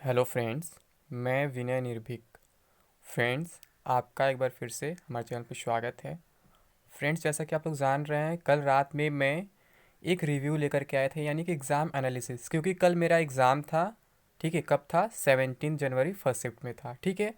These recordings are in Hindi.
Hello friends. मैं विनय निर्भीक। फ्रेंड्स, आपका एक बार फिर से हमारे चैनल पर स्वागत है। फ्रेंड्स, जैसा कि आप लोग जान रहे हैं, कल रात में मैं एक रिव्यू लेकर के आए थे, यानी कि एग्ज़ाम एनालिसिस, क्योंकि कल मेरा एग्ज़ाम था। ठीक है, कब था? 17 जनवरी फर्स्ट शिफ्ट में था। ठीक है,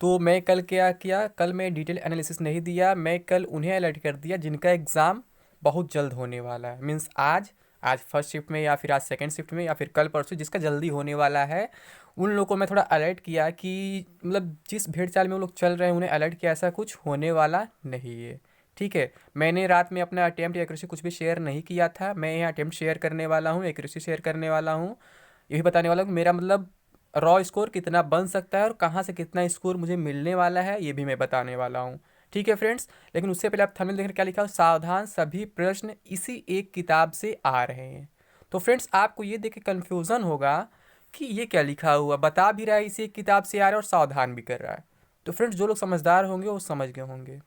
तो मैं कल क्या किया, कल मैं डिटेल एनालिसिस नहीं दिया। मैं कल उन्हें अलर्ट कर दिया जिनका एग्ज़ाम बहुत जल्द होने वाला है। मीन्स आज आज फर्स्ट शिफ्ट में, या फिर आज सेकंड शिफ्ट में, या फिर कल परसों जिसका जल्दी होने वाला है, उन लोगों को मैं थोड़ा अलर्ट किया कि मतलब जिस भेड़ चाल में वो लोग चल रहे हैं, उन्हें अलर्ट किया ऐसा कुछ होने वाला नहीं है। ठीक है, मैंने रात में अपना अटेम्प्ट या एक्यूरेसी कुछ भी शेयर नहीं किया था। मैं यहाँ अटेम्प्ट शेयर करने वाला हूँ, एक्यूरेसी शेयर करने वाला हूँ। यही बताने वाला हूँ कि मेरा मतलब रॉ स्कोर कितना बन सकता है और कहाँ से कितना स्कोर मुझे मिलने वाला है, ये भी मैं बताने वाला हूँ। ठीक है फ्रेंड्स, लेकिन उससे पहले आप थंबनेल देखकर क्या लिखा हो, सावधान सभी प्रश्न इसी एक किताब से आ रहे हैं। तो फ्रेंड्स, आपको ये देख के कन्फ्यूज़न होगा कि ये क्या लिखा हुआ, बता भी रहा है इसी एक किताब से आ रहा है और सावधान भी कर रहा है। तो फ्रेंड्स, जो लोग समझदार होंगे वो समझ गए होंगे।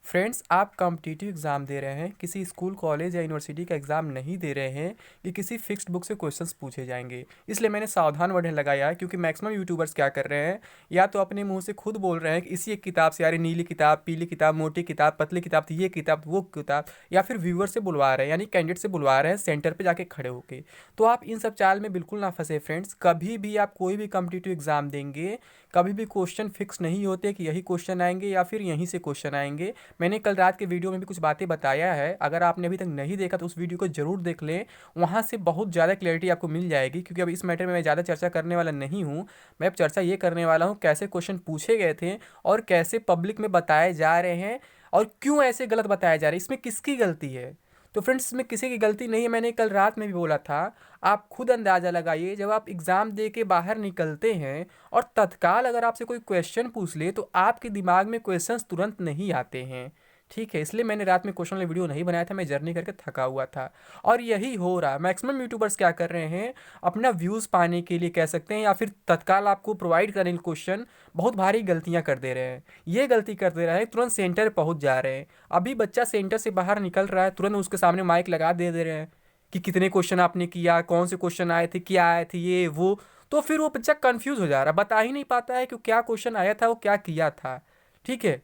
फ्रेंड्स, आप कॉम्पिटिटिव एग्ज़ाम दे रहे हैं, किसी स्कूल कॉलेज या यूनिवर्सिटी का एग्ज़ाम नहीं दे रहे हैं कि किसी फिक्स्ड बुक से क्वेश्चंस पूछे जाएंगे। इसलिए मैंने सावधान वर्ड लगाया है, क्योंकि मैक्सिमम यूट्यूबर्स क्या कर रहे हैं, या तो अपने मुंह से खुद बोल रहे हैं कि इसी एक किताब से आ रही, नीली किताब, पीली किताब, मोटी किताब, पतली किताब, तो ये किताब, वो किताब, या फिर व्यूअर से बुलवा रहे हैं, यानी कैंडिडेट से बुलवा रहे हैं सेंटर पर जाके खड़े होके। तो आप इन सब चाल में बिल्कुल ना फंसे फ्रेंड्स। कभी भी आप कोई भी कॉम्पिटिटिव एग्ज़ाम देंगे, कभी भी क्वेश्चन फिक्स नहीं होते कि यही क्वेश्चन आएंगे या फिर यहीं से क्वेश्चन आएंगे। मैंने कल रात के वीडियो में भी कुछ बातें बताया है, अगर आपने अभी तक नहीं देखा तो उस वीडियो को जरूर देख लें। वहाँ से बहुत ज़्यादा क्लैरिटी आपको मिल जाएगी, क्योंकि अब इस मैटर में मैं ज़्यादा चर्चा करने वाला नहीं हूँ। मैं अब चर्चा ये करने वाला हूँ कैसे क्वेश्चन पूछे गए थे और कैसे पब्लिक में बताए जा रहे हैं और क्यों ऐसे गलत बताए जा रहे हैं, इसमें किसकी गलती है। तो फ्रेंड्स, इसमें किसी की गलती नहीं है, मैंने कल रात में भी बोला था। आप खुद अंदाज़ा लगाइए, जब आप एग्ज़ाम दे के बाहर निकलते हैं और तत्काल अगर आपसे कोई क्वेश्चन पूछ ले तो आपके दिमाग में क्वेश्चंस तुरंत नहीं आते हैं। ठीक है, इसलिए मैंने रात में क्वेश्चन वाला वीडियो नहीं बनाया था, मैं जर्नी करके थका हुआ था। और यही हो रहा है, मैक्सिमम यूट्यूबर्स क्या कर रहे हैं, अपना व्यूज़ पाने के लिए कह सकते हैं, या फिर तत्काल आपको प्रोवाइड करने के क्वेश्चन, बहुत भारी गलतियां कर दे रहे हैं। ये गलती कर दे रहा है, तुरंत सेंटर पहुंच जा रहे हैं। अभी बच्चा सेंटर से बाहर निकल रहा है, तुरंत उसके सामने माइक लगा दे रहे हैं कि कितने क्वेश्चन आपने किया, कौन से क्वेश्चन आए थे, क्या आए थे, ये वो। तो फिर वो बच्चा कंफ्यूज हो जा रहा है, बता ही नहीं पाता है कि क्या क्वेश्चन आया था, वो क्या किया था। ठीक है,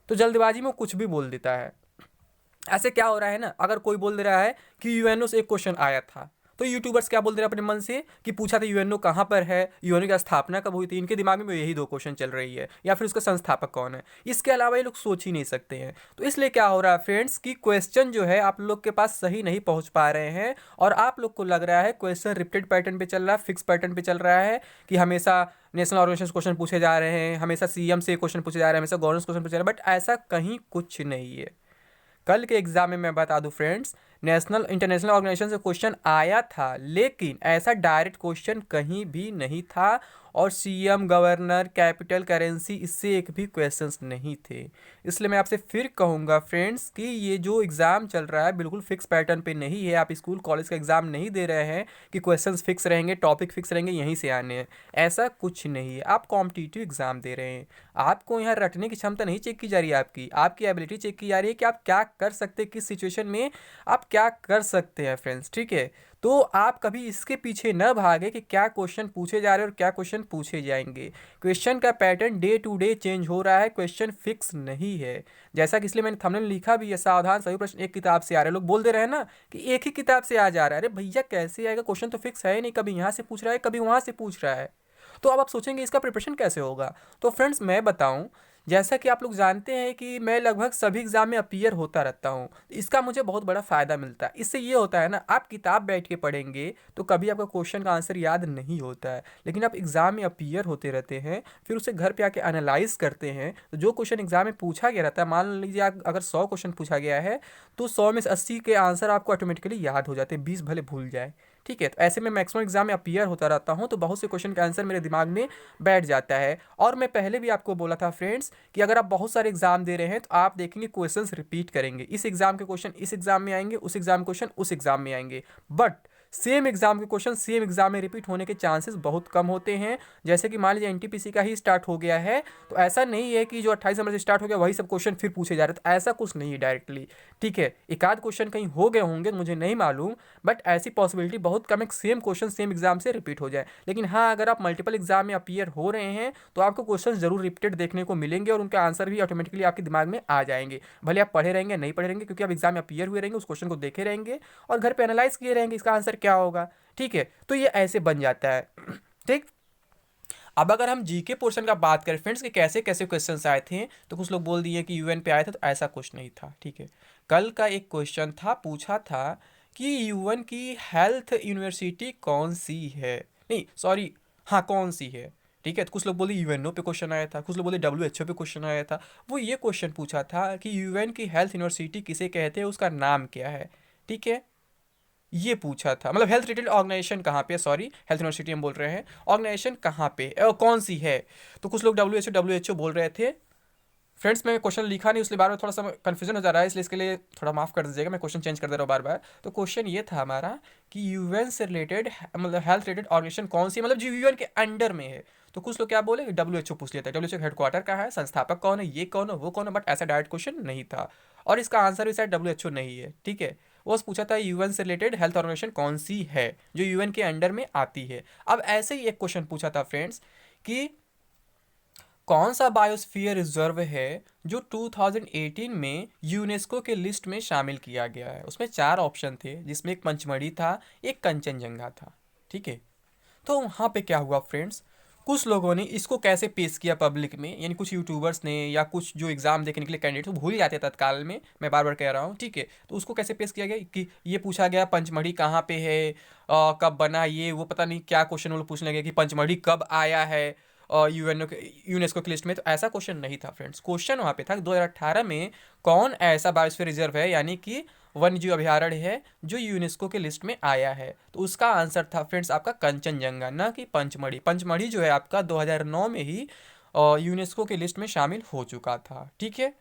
तो जल्दबाजी में वो कुछ भी बोल देता है। ऐसे क्या हो रहा है ना, अगर कोई बोल दे रहा है कि यूएनओ से एक क्वेश्चन आया था, तो यूट्यूबर्स क्या बोल दे रहे हैं अपने मन से कि पूछा था यूएनओ कहाँ पर है, यूएनओ की स्थापना कब हुई थी। इनके दिमाग में यही दो क्वेश्चन चल रही है, या फिर उसका संस्थापक कौन है। इसके अलावा ये लोग सोच ही नहीं सकते हैं। तो इसलिए क्या हो रहा है फ्रेंड्स, कि क्वेश्चन जो है आप लोग के पास सही नहीं पहुंच पा रहे हैं, और आप लोग को लग रहा है क्वेश्चन रिपीटेड पैटर्न पे चल रहा है, फिक्स पैटर्न पे चल रहा है, कि हमेशा नेशनल ऑर्गेनाइजेशन क्वेश्चन पूछे जा रहे हैं, हमेशा सीएम से क्वेश्चन पूछे जा रहे हैं, हमेशा गवर्नेंस क्वेश्चन पूछे जा रहे हैं। बट ऐसा कहीं कुछ नहीं है। कल के एग्जाम में मैं बता दूं फ्रेंड्स, नेशनल इंटरनेशनल ऑर्गेनाइजेशन से क्वेश्चन आया था, लेकिन ऐसा डायरेक्ट क्वेश्चन कहीं भी नहीं था। और सीएम, गवर्नर, कैपिटल करेंसी, इससे एक भी क्वेश्चंस नहीं थे। इसलिए मैं आपसे फिर कहूँगा फ्रेंड्स कि ये जो एग्ज़ाम चल रहा है बिल्कुल फिक्स पैटर्न पे नहीं है। आप स्कूल कॉलेज का एग्ज़ाम नहीं दे रहे हैं कि क्वेश्चंस फिक्स रहेंगे, टॉपिक फिक्स रहेंगे, यहीं से आने हैं। ऐसा कुछ नहीं है। आप कॉम्पिटिटिव एग्ज़ाम दे रहे हैं, आपको यहाँ रटने की क्षमता नहीं चेक की जा रही है, आपकी एबिलिटी चेक की जा रही है कि आप क्या कर सकते हैं, किस सिचुएशन में आप क्या कर सकते हैं फ्रेंड्स। ठीक है, तो आप कभी इसके पीछे न भागे कि क्या क्वेश्चन पूछे जा रहे हैं और क्या क्वेश्चन पूछे जाएंगे। क्वेश्चन का pattern day to day change हो रहा है, क्वेश्चन फिक्स नहीं है। जैसा कि इसलिए मैंने थंबनेल लिखा भी है, सावधान सभी प्रश्न एक किताब से आ रहे हैं। लोग बोल दे रहे हैं ना कि एक ही किताब से आ जा रहा है। अरे भैया, कैसे आएगा, क्वेश्चन तो फिक्स है ही नहीं, कभी यहाँ से पूछ रहा है, कभी वहाँ से पूछ रहा है। तो अब आप सोचेंगे इसका प्रिपरेशन कैसे होगा। तो फ्रेंड्स, मैं बताऊं, जैसा कि आप लोग जानते हैं कि मैं लगभग सभी एग्जाम में अपीयर होता रहता हूँ। इसका मुझे बहुत बड़ा फ़ायदा मिलता है। इससे ये होता है ना, आप किताब बैठ के पढ़ेंगे तो कभी आपका क्वेश्चन का आंसर याद नहीं होता है, लेकिन आप एग्ज़ाम में अपीयर होते रहते हैं, फिर उसे घर पे आके एनालाइज करते हैं। तो जो क्वेश्चन एग्जाम में पूछा गया रहता है, मान लीजिए अगर 100 क्वेश्चन पूछा गया है, तो 100 में से 80 के आंसर आपको ऑटोमेटिकली याद हो जाते हैं, 20 भले भूल जाए। ठीक है, तो ऐसे में मैक्सिमम एग्जाम में अपीयर होता रहता हूँ, तो बहुत से क्वेश्चन का आंसर मेरे दिमाग में बैठ जाता है। और मैं पहले भी आपको बोला था फ्रेंड्स कि अगर आप बहुत सारे एग्जाम दे रहे हैं तो आप देखेंगे क्वेश्चंस रिपीट करेंगे। इस एग्जाम के क्वेश्चन इस एग्जाम में आएंगे, उस एग्जाम क्वेश्चन उस एग्जाम में आएंगे। बट सेम एग्जाम के क्वेश्चन सेम एग्जाम में रिपीट होने के चांसेस बहुत कम होते हैं। जैसे कि मान लीजिए एनटीपीसी का ही स्टार्ट हो गया है, तो ऐसा नहीं है कि जो 28 नंबर से स्टार्ट हो गया वही सब क्वेश्चन फिर पूछे जा रहे हैं, तो ऐसा कुछ नहीं है डायरेक्टली। ठीक है, एक आध क्वेश्चन कहीं हो गए होंगे, मुझे नहीं मालूम, बट ऐसी पॉसिबिलिटी बहुत कम है सेम क्वेश्चन सेम एग्जाम से रिपीट हो जाए। लेकिन हाँ, अगर आप मल्टीपल एग्जाम में अपीयर हो रहे हैं तो आपको क्वेश्चन जरूर रिपीटेड देखने को मिलेंगे और उनके आंसर भी ऑटोमेटिकली आपके दिमाग में आ जाएंगे। भले आप पढ़े रहेंगे नहीं पढ़े रहेंगे, क्योंकि आप एग्जाम में अपीयर हुए रहेंगे, उस क्वेश्चन को देखे रहेंगे और घर पे एनालाइज किए रहेंगे इसका आंसर क्या होगा। ठीक है, तो ये ऐसे बन जाता है। ठीक। अब अगर हम जीके पोर्शन का बात करें फ्रेंड्स कि कैसे कैसे क्वेश्चंस आए थे, तो कुछ लोग बोल दिए कि यूएन पे आए थे, तो ऐसा कुछ नहीं था। ठीक है, कल का एक क्वेश्चन था, पूछा था कि यूएन की हेल्थ यूनिवर्सिटी कौन सी है, नहीं सॉरी, हाँ कौन सी है। ठीक है, तो कुछ लोग बोले यूएनओ पे क्वेश्चन आया था, कुछ लोग बोले डब्ल्यूएचओ पे क्वेश्चन आया था। वो ये क्वेश्चन पूछा था कि यूएन की हेल्थ यूनिवर्सिटी किसे कहते हैं, उसका नाम क्या है। ठीक है, ये पूछा था, मतलब हेल्थ रिलेटेड ऑर्गेनाइजेशन कहाँ पे, सॉरी हेल्थ यूनिवर्सिटी हम बोल रहे हैं, ऑर्गेनाइजेशन कहाँ पे कौन सी है। तो कुछ लोग डब्ल्यू एच ओ बोल रहे थे। फ्रेंड्स मैं क्वेश्चन लिखा नहीं, उसके बारे में थोड़ा सा कंफ्यूजन हो जा रहा है, इसलिए इसके लिए थोड़ा माफ़ कर दीजिएगा, मैं क्वेश्चन चेंज कर दे रहा हूँ बार बार। तो क्वेश्चन ये था हमारा कि यूएन से रिलेटेड, मतलब हेल्थ रिलेटेड ऑर्गेनाइजेशन कौन सी है, मतलब जो यूएन के अंडर में है। तो कुछ लोग क्या बोले, डब्ल्यू पूछ लेते हैं, डब्ल्यू हेडक्वार्टर का है, संस्थापक कौन है, ये कौन है वो कौन है, बट ऐसा डायरेक्ट क्वेश्चन नहीं था और इसका आंसर भी शायद डब्ल्यू नहीं है। ठीक है, वो पूछा था यूएन से रिलेटेड हेल्थ ऑर्गेनाइजेशन कौन सी है जो यूएन के अंडर में आती है। अब ऐसे ही एक क्वेश्चन पूछा था फ्रेंड्स कि कौन सा बायोस्फीयर रिजर्व है जो 2018 में यूनेस्को के लिस्ट में शामिल किया गया है। उसमें चार ऑप्शन थे, जिसमें एक पंचमढ़ी था, एक कंचनजंगा था। ठीक है, तो वहाँ पे क्या हुआ फ्रेंड्स, कुछ लोगों ने इसको कैसे पेश किया पब्लिक में, यानी कुछ यूट्यूबर्स ने या कुछ जो एग्जाम देने के लिए कैंडिडेट वो भूल जाते हैं तत्काल में, मैं बार बार कह रहा हूँ। ठीक है, तो उसको कैसे पेश किया गया कि ये पूछा गया पंचमढ़ी कहाँ पे है, कब बना, ये वो पता नहीं क्या क्वेश्चन वो लोग पूछने लगे कि पंचमढ़ी कब आया है यूनेस्को की लिस्ट में। तो ऐसा क्वेश्चन नहीं था फ्रेंड्स, क्वेश्चन वहाँ पे था 2018 में कौन ऐसा बायोस्फीयर रिजर्व है, यानी कि वन्य जीव अभयारण्य है जो यूनेस्को के लिस्ट में आया है। तो उसका आंसर था फ्रेंड्स आपका कंचनजंगा, ना कि पंचमढ़ी। पंचमढ़ी जो है आपका 2009 में ही यूनेस्को के लिस्ट में शामिल हो चुका था। ठीक है,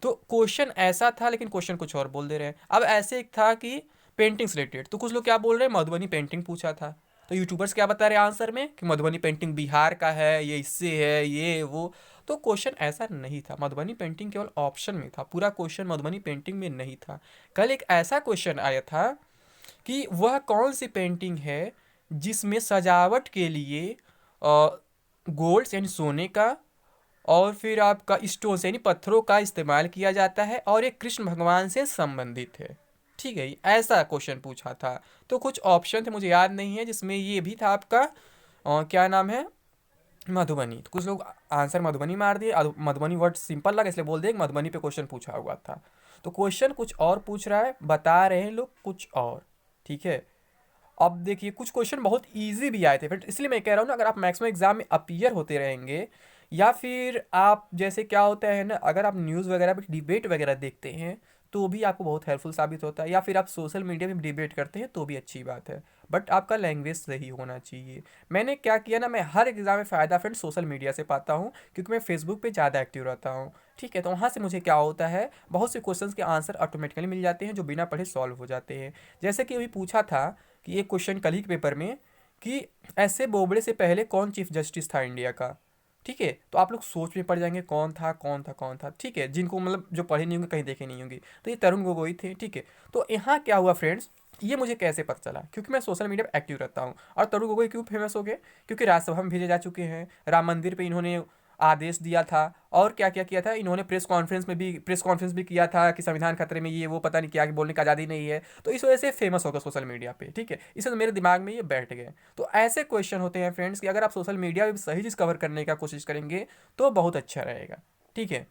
तो क्वेश्चन ऐसा था, लेकिन क्वेश्चन कुछ और बोल दे रहे हैं। अब ऐसे एक था कि पेंटिंग्स रिलेटेड, तो कुछ लोग क्या बोल रहे हैं, मधुबनी पेंटिंग पूछा था। तो यूट्यूबर्स क्या बता रहे हैं आंसर में कि मधुबनी पेंटिंग बिहार का है, ये इससे है, ये वो। तो क्वेश्चन ऐसा नहीं था, मधुबनी पेंटिंग केवल ऑप्शन में था, पूरा क्वेश्चन मधुबनी पेंटिंग में नहीं था। कल एक ऐसा क्वेश्चन आया था कि वह कौन सी पेंटिंग है जिसमें सजावट के लिए गोल्ड यानी सोने का और फिर आपका स्टोन यानी पत्थरों का इस्तेमाल किया जाता है और ये कृष्ण भगवान से संबंधित है। ठीक है, ऐसा क्वेश्चन पूछा था। तो कुछ ऑप्शन थे, मुझे याद नहीं है, जिसमें ये भी था आपका क्या नाम है, मधुबनी। तो कुछ लोग आंसर मधुबनी मार दिए, मधुबनी वर्ड सिंपल लगा इसलिए बोल दिए कि मधुबनी पे क्वेश्चन पूछा हुआ था। तो क्वेश्चन कुछ और पूछ रहा है, बता रहे हैं लोग कुछ और। ठीक है, अब देखिए कुछ क्वेश्चन बहुत इजी भी आए थे फ्रेंड, इसलिए मैं कह रहा हूँ ना, अगर आप मैक्सिमम एग्जाम में अपीयर होते रहेंगे या फिर आप जैसे क्या होता है ना, अगर आप न्यूज़ वगैरह पे डिबेट वगैरह देखते हैं तो भी आपको बहुत हेल्पफुल साबित होता है, या फिर आप सोशल मीडिया में डिबेट करते हैं तो भी अच्छी बात है, बट आपका लैंग्वेज सही होना चाहिए। मैंने क्या किया ना, मैं हर एग्जाम में फ़ायदा फ्रेंड सोशल मीडिया से पाता हूँ, क्योंकि मैं फेसबुक पे ज़्यादा एक्टिव रहता हूँ। ठीक है, तो वहाँ से मुझे क्या होता है, बहुत से क्वेश्चंस के आंसर ऑटोमेटिकली मिल जाते हैं जो बिना पढ़े सॉल्व हो जाते हैं। जैसे कि अभी पूछा था कि एक क्वेश्चन कल ही के पेपर में कि ऐसे बोबड़े से पहले कौन चीफ जस्टिस था इंडिया का। ठीक है, तो आप लोग सोच में पड़ जाएंगे कौन था कौन था कौन था। ठीक है, जिनको मतलब जो पढ़े नहीं होंगे, कहीं देखे नहीं होंगे, तो ये तरुण गोगोई थे। ठीक है, तो यहाँ क्या हुआ फ्रेंड्स, ये मुझे कैसे पता चला, क्योंकि मैं सोशल मीडिया पर एक्टिव रहता हूँ। और तरुण गोगोई क्यों फेमस हो गए, क्योंकि राज्यसभा में भेजे जा चुके हैं, राम मंदिर पे इन्होंने आदेश दिया था, और क्या क्या किया था इन्होंने, प्रेस कॉन्फ्रेंस भी किया था कि संविधान खतरे में, ये वो पता नहीं क्या, कि बोलने की आज़ादी नहीं है। तो इस वजह से फेमस होगा सोशल मीडिया पे। ठीक है, इससे तो मेरे दिमाग में ये बैठ गए। तो ऐसे क्वेश्चन होते हैं फ्रेंड्स कि अगर आप सोशल मीडिया पे सही चीज़ कवर करने का कोशिश करेंगे तो बहुत अच्छा रहेगा। ठीक है,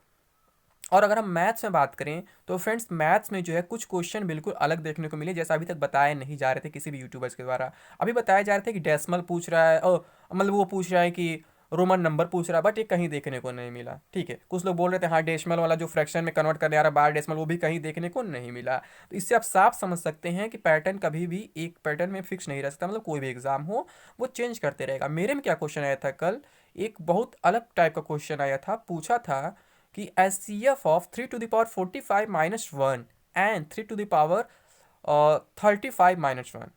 और अगर हम मैथ्स में बात करें तो फ्रेंड्स मैथ्स में जो है कुछ क्वेश्चन बिल्कुल अलग देखने को मिले, जैसा अभी तक बताए नहीं जा रहे थे किसी भी यूट्यूबर्स के द्वारा। अभी बताया जा रहा था कि डेसिमल पूछ रहा है, और मतलब वो पूछ रहा है कि रोमन नंबर पूछ रहा है, बट ये कहीं देखने को नहीं मिला। ठीक है, कुछ लोग बोल रहे थे हाँ डेसिमल वाला जो फ्रैक्शन में कन्वर्ट करने आ रहा है बार डेसिमल, वो भी कहीं देखने को नहीं मिला। तो इससे आप साफ समझ सकते हैं कि पैटर्न कभी भी एक पैटर्न में फिक्स नहीं रह सकता, मतलब कोई भी एग्जाम हो वो चेंज करते रहेगा। मेरे में क्या क्वेश्चन आया था कल, एक बहुत अलग टाइप का क्वेश्चन आया था, पूछा था कि H C F of 3 to the power 45 - 1 and 3 to the power 35 - 1,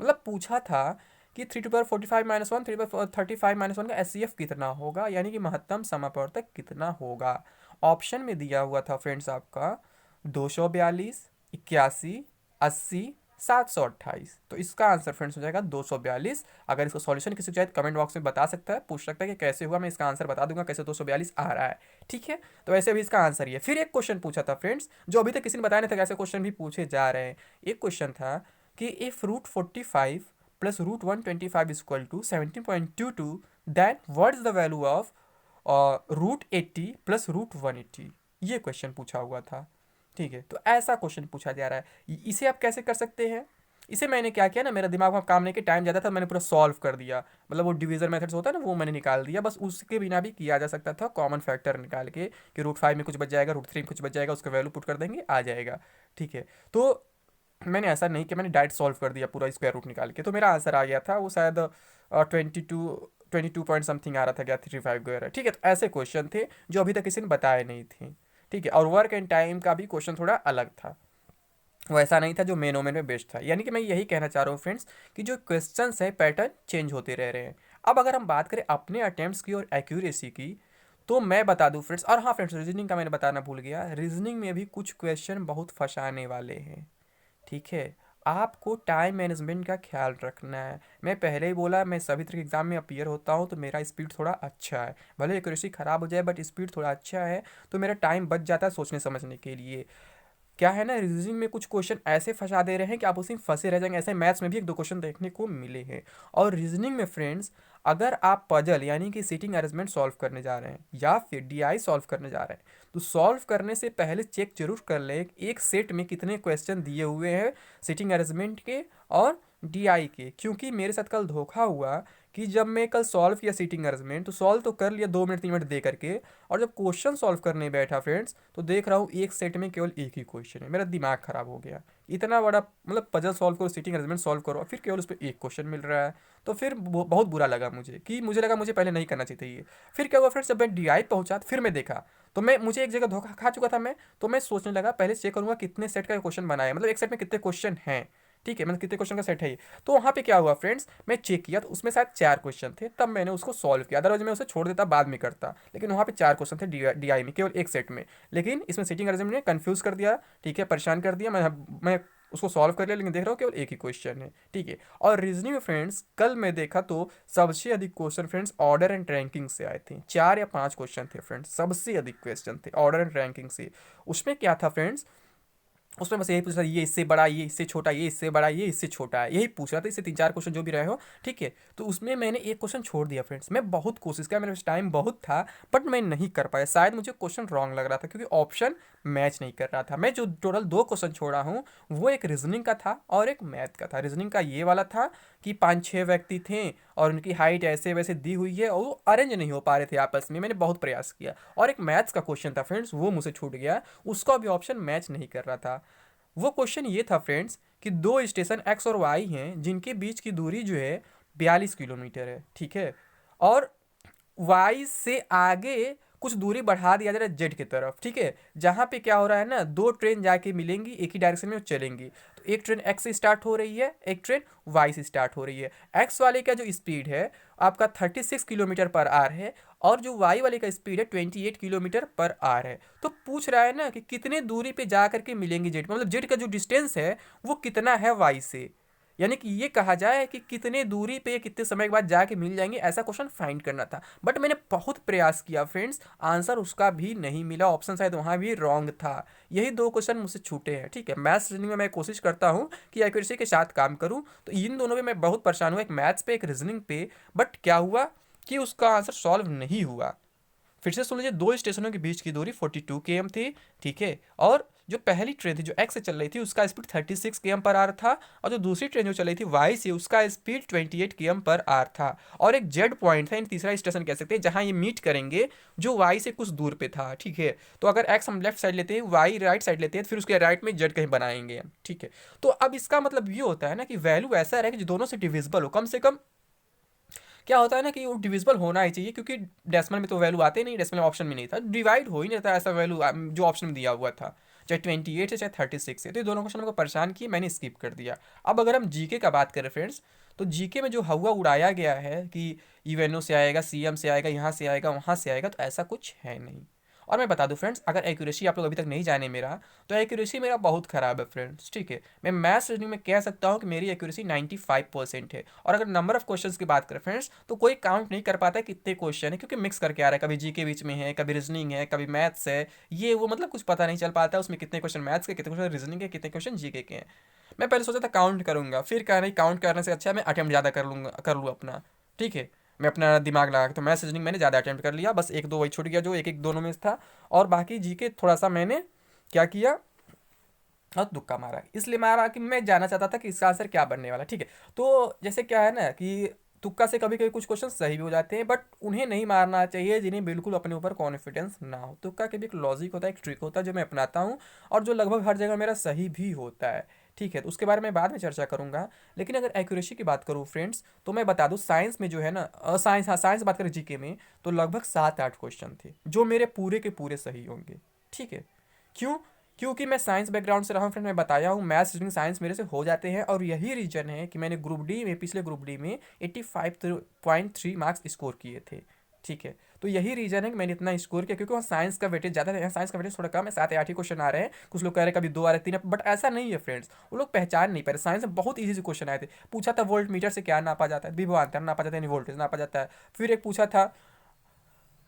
मतलब पूछा था कि 3^45 - 1 3/35 - 1 का एचसीएफ कितना होगा, यानी कि महत्तम समापवर्तक कितना होगा। ऑप्शन में दिया हुआ था फ्रेंड्स आपका 242, 81, 80, 728। तो इसका आंसर फ्रेंड्स हो जाएगा 242। अगर इसको सॉल्यूशन किसी चाहिए तो कमेंट बॉक्स में बता सकता है, पूछ सकता है कि कैसे हुआ, मैं इसका आंसर बता दूंगा कैसे 242 आ रहा है। ठीक है, तो वैसे भी इसका आंसर ये। फिर एक क्वेश्चन पूछा था फ्रेंड्स, जो अभी तक किसी ने बताया नहीं था, ऐसे क्वेश्चन भी पूछे जा रहे हैं। एक क्वेश्चन था कि if √45 plus √125 is equal to 17.22, then what is the value of √80 plus √180। ये क्वेश्चन पूछा हुआ था। ठीक है, तो ऐसा क्वेश्चन पूछा जा रहा है। इसे आप कैसे कर सकते हैं? इसे मैंने क्या किया ना, मेरा दिमाग में काम नहीं, कि टाइम ज़्यादा था, मैंने पूरा सॉल्व कर दिया। मतलब वो डिवीजन मेथड्स होता है ना, वो मैंने निकाल दिया। बस उसके बिना भी किया जा सकता था, कॉमन फैक्टर निकाल के, कि √5 में कुछ बच जाएगा, √3 में कुछ बच जाएगा, उसका वैल्यू पुट कर देंगे, आ जाएगा। ठीक है, तो मैंने ऐसा नहीं किया, मैंने डायरेक्ट सॉल्व कर दिया पूरा स्क्वायर रूट निकाल के। तो मेरा आंसर आ गया था, वो शायद 22 पॉइंट समथिंग आ रहा था क्या, 35 वगैरह। ठीक है, तो ऐसे क्वेश्चन थे जो अभी तक किसी ने बताए नहीं थे। ठीक है, और वर्क एंड टाइम का भी क्वेश्चन थोड़ा अलग था, वो ऐसा नहीं था जो मेन ओमेन में बेस्ट था। यानी कि मैं यही कहना चाह रहा हूँ फ्रेंड्स, कि जो क्वेश्चंस है पैटर्न चेंज होते रह रहे हैं। अब अगर हम बात करें अपने अटेम्प्ट्स की और एक्यूरेसी की, तो मैं बता दूं फ्रेंड्स, और हाँ फ्रेंड्स, रीजनिंग का मैंने बताना भूल गया, रीजनिंग में भी कुछ क्वेश्चन बहुत फंसाने वाले हैं। ठीक है, आपको टाइम मैनेजमेंट का ख्याल रखना है। मैं पहले ही बोला, मैं सभी तरह के एग्जाम में अपीयर होता हूँ, तो मेरा स्पीड थोड़ा अच्छा है, भले एक्यूरेसी खराब हो जाए बट स्पीड थोड़ा अच्छा है, तो मेरा टाइम बच जाता है सोचने समझने के लिए। क्या है ना, रीजनिंग में कुछ क्वेश्चन ऐसे फंसा दे रहे हैं कि आप उसी में फंसे रह जाएंगे। ऐसे मैथ्स में भी एक दो क्वेश्चन देखने को मिले हैं। और रीजनिंग में फ्रेंड्स, अगर आप पजल यानी कि सीटिंग अरेंजमेंट सॉल्व करने जा रहे हैं या फिर डीआई सॉल्व करने जा रहे हैं, तो सॉल्व करने से पहले चेक जरूर कर लें एक सेट में कितने क्वेश्चन दिए हुए हैं सीटिंग अरेंजमेंट के और डीआई के। क्योंकि मेरे साथ कल धोखा हुआ कि जब मैं कल सॉल्व किया सीटिंग अरेंजमेंट, तो सॉल्व तो कर लिया 2 मिनट 3 मिनट दे करके, और जब क्वेश्चन सॉल्व करने बैठा फ्रेंड्स, तो देख रहा हूँ एक सेट में केवल एक ही क्वेश्चन है। मेरा दिमाग खराब हो गया। इतना बड़ा मतलब पजल सॉल्व करो, सीटिंग अरेंजमेंट सॉल्व करो, और फिर केवल उस पर एक क्वेश्चन मिल रहा है। तो फिर बहुत बुरा लगा मुझे, कि मुझे लगा मुझे पहले नहीं करना चाहिए ये। फिर क्या हुआ फ्रेंड्स, जब मैं डीआई पहुंचा तो फिर मैं देखा, तो मैं मुझे एक जगह धोखा खा चुका था मैं। तो मैं सोचने लगा पहले चेक करूंगा कितने सेट का क्वेश्चन बनाया, मतलब एक सेट में कितने क्वेश्चन हैं। ठीक है, मतलब कितने क्वेश्चन का सेट है ये। तो वहाँ पे क्या हुआ फ्रेंड्स, मैं चेक किया तो उसमें शायद 4 क्वेश्चन थे, तब मैंने उसको सॉल्व किया। अदरवाइज मैं उसे छोड़ देता, बाद में करता। लेकिन वहाँ पे 4 क्वेश्चन थे डीआई में, केवल एक सेट में। लेकिन इसमें सीटिंग अरेंजमेंट ने कंफ्यूज कर दिया। ठीक है, परेशान कर दिया। मैं उसको सॉल्व कर लिया, लेकिन देख रहा हूँ केवल एक ही क्वेश्चन है। ठीक है, और रीजनिंग में फ्रेंड्स कल मैं देखा तो सबसे अधिक question friends order and ranking से आए थे। 4 या 5 क्वेश्चन थे फ्रेंड्स, सबसे अधिक क्वेश्चन थे ऑर्डर एंड रैंकिंग से। उसमें क्या था फ्रेंड्स, उसमें बस यही पूछ रहा था, ये इससे बड़ा, ये इससे छोटा, ये इससे बड़ा, ये इससे छोटा है, यही पूछ रहा था। इससे 3 4 क्वेश्चन जो भी रहे हो। ठीक है, तो उसमें मैंने एक क्वेश्चन छोड़ दिया फ्रेंड्स। मैं बहुत कोशिश किया, मेरे पास टाइम बहुत था, बट मैं नहीं कर पाया। शायद मुझे क्वेश्चन रॉन्ग लग रहा था, क्योंकि ऑप्शन मैच नहीं कर रहा था। मैं जो टोटल 2 क्वेश्चन छोड़ा हूँ, वो एक रीजनिंग का था और एक मैथ का था। रीजनिंग का ये वाला था कि 5 6 व्यक्ति थे, और उनकी हाइट ऐसे वैसे दी हुई है, और वो अरेंज नहीं हो पा रहे थे आपस में। मैंने बहुत प्रयास किया। और एक मैथ्स का क्वेश्चन था फ्रेंड्स, वो मुझसे छूट गया, उसका भी ऑप्शन मैच नहीं कर रहा था। वो क्वेश्चन ये था फ्रेंड्स, कि दो स्टेशन एक्स और वाई हैं, जिनके बीच की दूरी जो है 42 किलोमीटर है। ठीक है, और वाई से आगे कुछ दूरी बढ़ा दिया जा रहा है जेड की तरफ। ठीक है, जहाँ पे क्या हो रहा है ना, 2 ट्रेन जाके मिलेंगी, एक ही डायरेक्शन में वो चलेंगी। तो एक ट्रेन एक्स से स्टार्ट हो रही है, एक ट्रेन वाई से स्टार्ट हो रही है। एक्स वाले का जो स्पीड है आपका 36 किलोमीटर पर आवर है, और जो वाई वाले का स्पीड है 28 किलोमीटर पर आवर है। तो पूछ रहा है ना कि कितने दूरी पे जा करके मिलेंगी जेड, मतलब जेड का जो डिस्टेंस है वो कितना है वाई से। यानी कि ये कहा जाए कि कितने दूरी पे कितने समय के बाद जाके मिल जाएंगे, ऐसा क्वेश्चन फाइंड करना था। बट मैंने बहुत प्रयास किया फ्रेंड्स, आंसर उसका भी नहीं मिला, ऑप्शन शायद वहाँ भी रॉन्ग था। यही 2 क्वेश्चन मुझसे छूटे हैं। ठीक है, मैथ्स रीजनिंग में मैं कोशिश करता हूँ कि एक्यूरेसी के साथ काम करूँ, तो इन दोनों में मैं बहुत परेशान हुआ, एक मैथ्स पे एक रीजनिंग पे। बट क्या हुआ कि उसका आंसर सॉल्व नहीं हुआ। फिर से सुन लीजिए, 2 स्टेशनों के बीच की दूरी 42 km थी। ठीक है, और जो पहली ट्रेन थी जो एक्स से चल रही थी, उसका स्पीड 36 km/h था, और जो दूसरी ट्रेन जो चल रही थी वाई से, उसका स्पीड 28 km/h था। और एक जेड पॉइंट था, इन तीसरा स्टेशन कह सकते हैं, जहां ये मीट करेंगे, जो वाई से कुछ दूर पे था। ठीक है, तो अगर एक्स हम लेफ्ट साइड लेते हैं, वाई राइट साइड लेते हैं, फिर उसके राइट में जेड कहीं बनाएंगे। ठीक है, तो अब इसका मतलब ये होता है ना कि वैल्यू ऐसा रहे कि जो दोनों से डिविजिबल हो कम से कम। क्या होता है ना कि वो डिविजिबल होना ही चाहिए, क्योंकि डेसिमल में तो वैल्यू आते नहीं, डेसिमल ऑप्शन में नहीं था, डिवाइड हो ही नहीं था ऐसा वैल्यू जो ऑप्शन में दिया हुआ था। चाहे 28 है चाहे 36 है। तो ये दोनों क्वेश्चन हमको परेशान किए, मैंने स्किप कर दिया। अब अगर हम जीके का बात करें फ्रेंड्स, तो जीके में जो हवा उड़ाया गया है कि यूएनओ से आएगा, सीएम से आएगा, यहाँ से आएगा, वहाँ से आएगा, तो ऐसा कुछ है नहीं। और मैं बता दूं फ्रेंड्स, अगर एक्यूरेसी आप लोग अभी तक नहीं जाने मेरा, तो एक्यूरेसी मेरा बहुत ख़राब है फ्रेंड्स, ठीक है। मैं मैथ्स रीजनिंग में कह सकता हूँ कि मेरी एक्यूरेसी 95% है। और अगर नंबर ऑफ क्वेश्चंस की बात करें फ्रेंड्स, तो कोई काउंट नहीं कर पाता है कितने क्वेश्चन है, क्योंकि मिक्स करके आ रहा है, कभी जी के बीच में है, कभी रीजनिंग है, कभी मैथ्स है, ये वो, मतलब कुछ पता नहीं चल पाता है उसमें कितने क्वेश्चन मैथ्स के, कितने क्वेश्चन रीजनिंग के, कितने क्वेश्चन जी के हैं। मैं पहले सोचा था काउंट करूंगा, फिर कहा नहीं, काउंट करने से अच्छा है मैं अटेम्प्ट ज़्यादा कर लूँ अपना, ठीक है। मैं अपना दिमाग लगा के, तो मैथ्स रीजनिंग मैंने ज़्यादा अटेम्प्ट कर लिया, बस एक दो वही छूट गया जो एक एक दोनों में था। और बाकी जी के थोड़ा सा मैंने क्या किया, और तुक्का मारा, इसलिए मारा कि मैं जानना चाहता था कि इसका आंसर क्या बनने वाला, ठीक है। तो जैसे क्या है ना कि तुक्का से कभी कभी कुछ क्वेश्चन सही भी हो जाते हैं, बट उन्हें नहीं मारना चाहिए जिन्हें बिल्कुल अपने ऊपर कॉन्फिडेंस ना हो। तुक्का के भी एक लॉजिक होता है, एक ट्रिक होता है जो मैं अपनाता हूँ, और जो लगभग हर जगह मेरा सही भी होता है, ठीक है। तो उसके बारे में बाद में चर्चा करूंगा। लेकिन अगर एक्यूरेसी की बात करूँ फ्रेंड्स, तो मैं बता दूँ साइंस में जो है ना, साइंस, हाँ साइंस बात करें जीके में, तो लगभग 7-8 क्वेश्चन थे जो मेरे पूरे के पूरे सही होंगे, ठीक है। क्यों? क्योंकि मैं साइंस बैकग्राउंड से रहा हूँ फ्रेंड, मैं बताया हूँ मैथ्स रीजनिंग साइंस मेरे से हो जाते हैं, और यही रीजन है कि मैंने ग्रुप डी में, पिछले ग्रुप डी में 85.3 मार्क्स स्कोर किए थे, ठीक है। तो यही रीजन है कि मैंने इतना स्कोर किया, क्योंकि वहाँ साइंस का वेटेज ज़्यादा है, साइंस का वेटेज थोड़ा कम है, 7 या 8 ही क्वेश्चन आ रहे हैं। कुछ लोग कह रहे हैं कभी 2 आ रहे, 3, बट ऐसा नहीं है फ्रेंड्स, वो लोग पहचान नहीं पा रहे। साइंस में बहुत ईजी से क्वेश्चन आए थे। पूछा था वोल्ट मीटर से क्या नापा जाता है, विभवांतर नापा जाता है, यानी वोल्टेज नापा जाता है। फिर एक पूछा था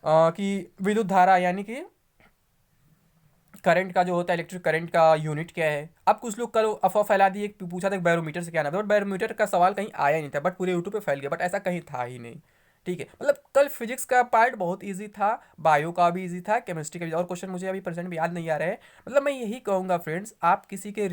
कि विद्युत धारा यानी कि करंट का जो होता है, इलेक्ट्रिक करंट का यूनिट क्या है। अब कुछ लोग कल अफवाह फैला दी, एक पूछा था बैरोमीटर से क्या नाम है, बट बैरोमीटर का सवाल कहीं आया ही नहीं था, बट पूरे यूट्यूब पे फैल गया, बट ऐसा कहीं था ही नहीं, ठीक है। मतलब कल फिजिक्स का पार्ट बहुत इजी था, बायो का भी इजी था, केमिस्ट्री का भी, और क्वेश्चन मुझे अभी प्रेजेंट में याद नहीं आ रहे हैं। मतलब मैं यही कहूँगा फ्रेंड्स, आप किसी के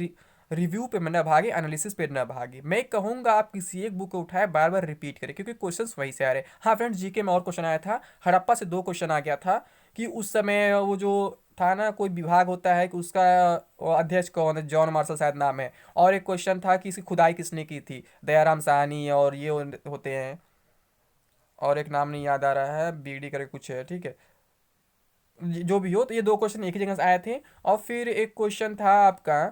रिव्यू पे न भागे, एनालिसिस पे न भागे। मैं कहूँगा आप किसी एक बुक को उठाए, बार बार रिपीट करें, क्योंकि क्वेश्चंस वही से आ रहे हैं। हाँ फ्रेंड्स, जीके में और क्वेश्चन आया था, हड़प्पा से 2 क्वेश्चन आ गया था, कि उस समय वो जो था ना, कोई विभाग होता है कि उसका अध्यक्ष कौन है, जॉन मार्शल शायद नाम है। और एक क्वेश्चन था कि इसकी खुदाई किसने की थी, दयाराम साहनी, और ये होते हैं, और एक नाम नहीं याद आ रहा है, बीडी करके कुछ है, ठीक है। जो भी हो, तो ये 2 क्वेश्चन एक ही जगह से आए थे। और फिर एक क्वेश्चन था आपका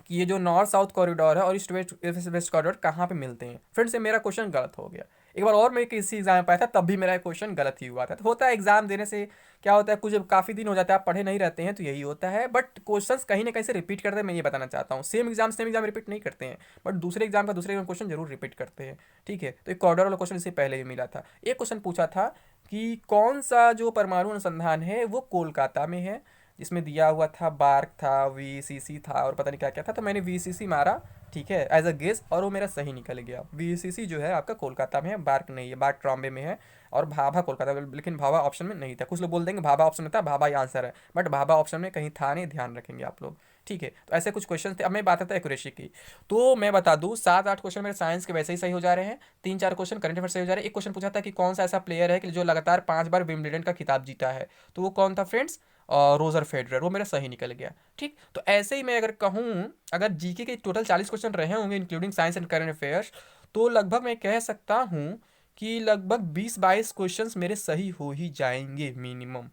कि ये जो नॉर्थ साउथ कॉरिडोर है और ईस्ट वेस्ट वेस्ट कॉरिडोर कहाँ पे मिलते हैं। फ्रेंड्स से मेरा क्वेश्चन गलत हो गया। एक बार और मैं किसी एग्जाम में पाया था, तब भी मेरा क्वेश्चन गलत ही हुआ था। तो होता है एग्जाम देने से क्या होता है, कुछ काफ़ी दिन हो जाता है आप पढ़े नहीं रहते हैं, तो यही होता है। बट क्वेश्चंस कहीं ना कहीं से रिपीट करते हैं, मैं ये बताना चाहता हूँ। सेम एग्जाम रिपीट नहीं करते हैं, बट दूसरे एग्जाम का दूसरे क्वेश्चन जरूर रिपीट करते हैं, ठीक है। तो एक कॉरिडोर वाला क्वेश्चन इससे पहले भी मिला था। एक क्वेश्चन पूछा था कि कौन सा जो परमाणु अनुसंधान है वो कोलकाता में है, जिसमें दिया हुआ था बार्क था, वीसीसी था, और पता नहीं क्या क्या था। तो मैंने वीसीसी मारा, ठीक है, एज अ गेस, और वो मेरा सही निकल गया। वीसीसी जो है आपका कोलकाता में है, बार्क नहीं है, बार्क ट्रॉम्बे में है। और भाभा कोलकाता, लेकिन भाभा ऑप्शन में नहीं था। कुछ लोग बोल देंगे भाभा ऑप्शन में था, भाभा ही आंसर है, बट भाभा ऑप्शन में कहीं था नहीं, ध्यान रखेंगे आप लोग, ठीक है। तो ऐसे कुछ क्वेश्चन थे। अब मैं बात करता है एक्यूरेसी की, तो मैं बता दूं 7-8 क्वेश्चन मेरे साइंस के वैसे ही सही हो जा रहे हैं, 3-4 क्वेश्चन करंट अफेयर सही हो जा रहे हैं। एक क्वेश्चन पूछा था कि कौन सा ऐसा प्लेयर है कि जो लगातार 5 बार विंबलडन का खिताब जीता है, तो वो कौन था फ्रेंड्स, रोजर फेडरर, वो मेरा सही निकल गया, ठीक। तो ऐसे ही मैं अगर कहूँ, अगर जीके के टोटल 40 क्वेश्चन रहे होंगे including science and current affairs, तो लगभग मैं कह सकता हूँ कि लगभग 20-22 क्वेश्चंस मेरे सही हो ही जाएंगे मिनिमम।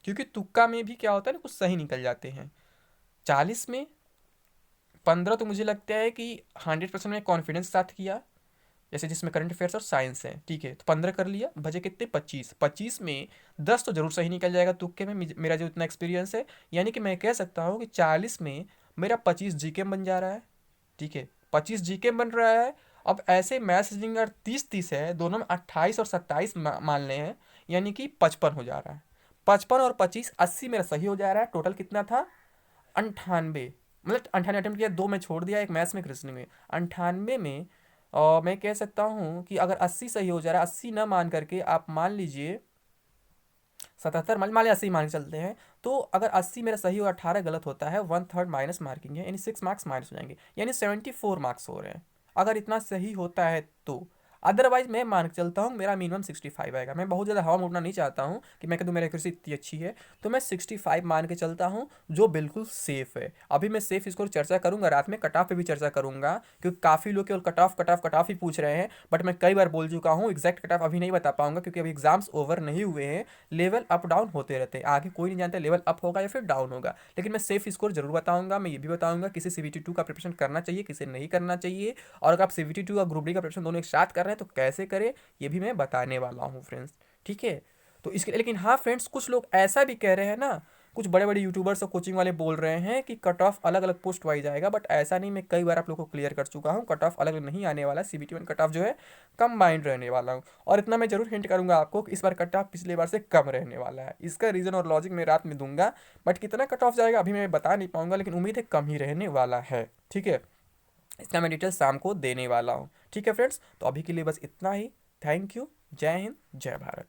क्योंकि तुक्का में भी क्या होता है ना, कुछ सही निकल जाते हैं। 40 में 15 तो मुझे लगता है कि 100% में कॉन्फिडेंस के साथ किया, जैसे जिसमें करंट अफेयर्स और साइंस है, ठीक है। तो 15 कर लिया, बचे कितने, 25 में 10 तो जरूर सही निकल जाएगा तुक्के में, मेरा जो इतना एक्सपीरियंस है। यानी कि मैं कह सकता हूँ कि 40 में मेरा 25 जीके बन जा रहा है, ठीक है, 25 जीके बन रहा है। अब ऐसे मैथ्स रीजनिंग अगर 30-30 है, दोनों में 28 और 27 मान लें हैं, यानी कि 55 हो जा रहा है। 55 और 25, 80 मेरा सही हो जा रहा है। टोटल कितना था, 98। मतलब 98 अटेम्प्ट किया, 2 में छोड़ दिया, एक मैथ्स में एक रीजनिंग में। 98 में और मैं कह सकता हूँ कि अगर 80 सही हो जा रहा है, 80 ना मान करके आप मान लीजिए 77, मान लिया 80 मान के चलते हैं। तो अगर 80 मेरा सही और 18 गलत होता है, 1/3 माइनस मार्किंग है, यानी 6 मार्क्स माइनस हो जाएंगे, यानी 74 मार्क्स हो रहे हैं। अगर इतना सही होता है तो अदरवाइज मैं मान के चलता हूँ मेरा मिनिमम 65 आएगा। मैं बहुत ज़्यादा हवा में उड़ना नहीं चाहता हूँ कि मैं कह दूँ मेरी एक्यूरेसी इतनी अच्छी है, तो मैं 65 मान के चलता हूँ, जो बिल्कुल सेफ़ है। अभी मैं सेफ़ स्कोर चर्चा करूँगा, रात में कट ऑफ पे भी चर्चा करूँगा, क्योंकि काफ़ी लोग केवल कट ऑफ ही पूछ रहे हैं। बट मैं कई बार बोल चुका हूँ एग्जैक्ट कट ऑफ अभी नहीं बता पाऊंगा, क्योंकि अभी एग्जाम्स ओवर नहीं हुए हैं। लेवल अप डाउन होते रहते हैं, आगे कोई नहीं जानता लेवल अप होगा या फिर डाउन होगा। लेकिन मैं सेफ स्कोर जरूर बताऊंगा। मैं ये भी बताऊंगा किसी CBT 2 का प्रिपरेशन करना चाहिए, किसे नहीं करना चाहिए, और अगर आप CBT 2 और ग्रुप डी का प्रिपरेशन दोनों एक साथ कर रहे हैं तो कैसे करें, ये भी मैं बताने वाला हूँ फ्रेंड्स। ठीक है, तो इसके लेकिन हाँ फ्रेंड्स, कुछ लोग ऐसा भी कह रहे हैं ना, कुछ बड़े बड़े यूट्यूबर्स और कोचिंग वाले बोल रहे हैं कि कट ऑफ अलग अलग पोस्ट वाइज आएगा, बट ऐसा नहीं। मैं कई बार आप लोगों को क्लियर कर चुका हूँ, कट ऑफ अलग अलग नहीं आने वाला। CBT 1 कट ऑफ जो है कंबाइंड रहने वाला हूँ। और इतना मैं जरूर हिंट करूंगा आपको कि इस बार कट ऑफ पिछले बार से कम रहने वाला है। इसका रीज़न और लॉजिक मैं रात में दूंगा, बट कितना कट ऑफ जाएगा अभी मैं बता नहीं पाऊंगा, लेकिन उम्मीद है कम ही रहने वाला है। ठीक है, इसका मैं डिटेल शाम को देने वाला हूँ। ठीक है फ्रेंड्स, तो अभी के लिए बस इतना ही। Thank you. जय हिंद, जय भारत।